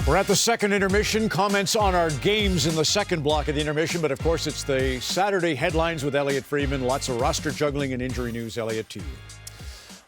We're at the second intermission. Comments on our games in the second block of the intermission. But, of course, it's the Saturday headlines with Elliotte Friedman. Lots of roster juggling and injury news. Elliotte, to you.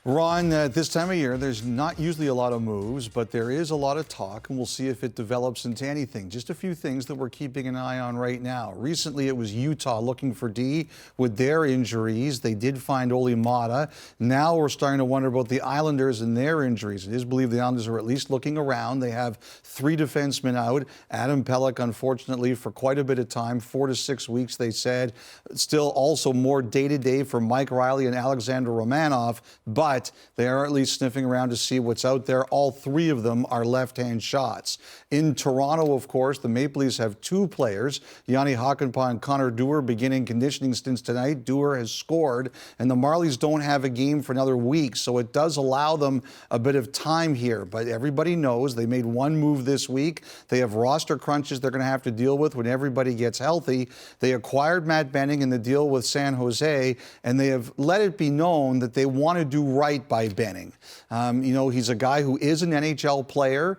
Ron, at this time of year, there's not usually a lot of moves, but there is a lot of talk, and we'll see if it develops into anything. Just a few things that we're keeping an eye on right now. Recently, it was Utah looking for D with their injuries. They did find Oli Mata. Now we're starting to wonder about the Islanders and their injuries. It is believed the Islanders are at least looking around. They have 3 defensemen out. Adam Pelech, unfortunately, for quite a bit of time, 4 to 6 weeks, they said. Still also more day-to-day for Mike Riley and Alexander Romanov, but they are at least sniffing around to see what's out there. All 3 of them are left-hand shots. In Toronto, of course, the Maple Leafs have 2 players, Yanni Hakanpää and Connor Dewar, beginning conditioning stints tonight. Dewar has scored, and the Marlies don't have a game for another week, so it does allow them a bit of time here. But everybody knows they made 1 move this week. They have roster crunches they're going to have to deal with when everybody gets healthy. They acquired Matt Benning in the deal with San Jose, and they have let it be known that they want to do right by Benning. He's a guy who is an NHL player.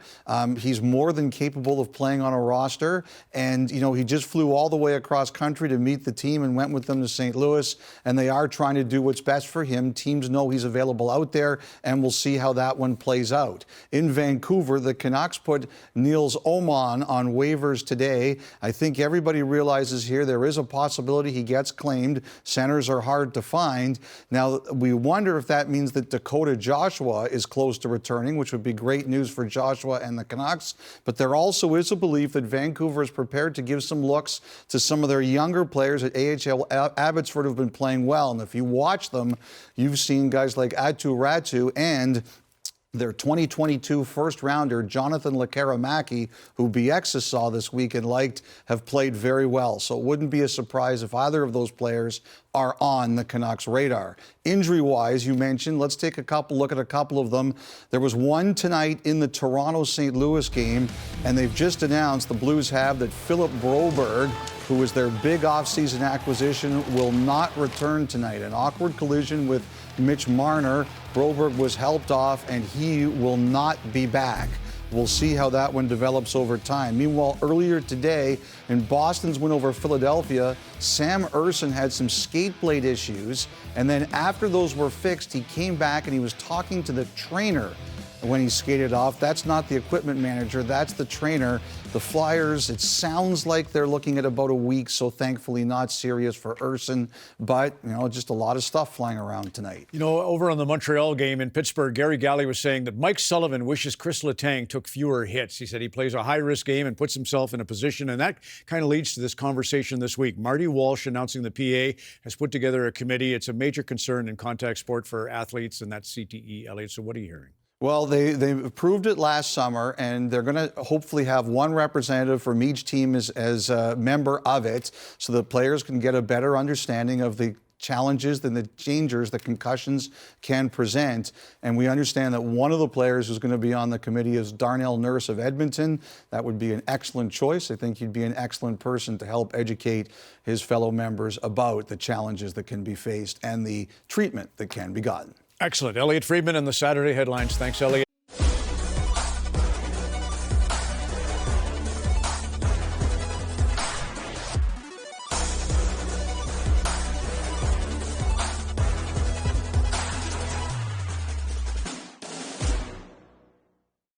He's more than capable of playing on a roster. And, he just flew all the way across country to meet the team and went with them to St. Louis. And they are trying to do what's best for him. Teams know he's available out there, and we'll see how that one plays out. In Vancouver, the Canucks put Niels Oman on waivers today. I think everybody realizes here there is a possibility he gets claimed. Centers are hard to find. Now, we wonder if that means that Dakota Joshua is close to returning, which would be great news for Joshua and the Canucks. But there also is a belief that Vancouver is prepared to give some looks to some of their younger players at AHL Abbotsford who have been playing well. And if you watch them, you've seen guys like Atu Ratu and their 2022 first-rounder, Jonathan Lekkerimäki, who BX saw this week and liked, have played very well. So it wouldn't be a surprise if either of those players are on the Canucks' radar. Injury-wise, you mentioned, let's take a look at a couple of them. There was one tonight in the Toronto-St. Louis game, and they've just announced, the Blues have, that Philip Broberg, who is their big offseason acquisition, will not return tonight. An awkward collision with Mitch Marner. Broberg was helped off, and he will not be back. We'll see how that one develops over time. Meanwhile, earlier today, in Boston's win over Philadelphia, Sam Ersson had some skate blade issues, and then after those were fixed, he came back and he was talking to the trainer when he skated off. That's not the equipment manager, that's the trainer. The Flyers, it sounds like they're looking at about a week, so thankfully not serious for Ersson, but, just a lot of stuff flying around tonight. Over on the Montreal game in Pittsburgh, Gary Galley was saying that Mike Sullivan wishes Chris Letang took fewer hits. He said he plays a high-risk game and puts himself in a position, and that kind of leads to this conversation this week. Marty Walsh, announcing the PA, has put together a committee. It's a major concern in contact sport for athletes, and that's CTE, Elliotte. So what are you hearing? Well, they approved it last summer, and they're going to hopefully have one representative from each team as a member of it, so the players can get a better understanding of the challenges and the dangers that concussions can present. And we understand that one of the players who's going to be on the committee is Darnell Nurse of Edmonton. That would be an excellent choice. I think he'd be an excellent person to help educate his fellow members about the challenges that can be faced and the treatment that can be gotten. Excellent. Elliotte Friedman and the Saturday headlines. Thanks, Elliotte.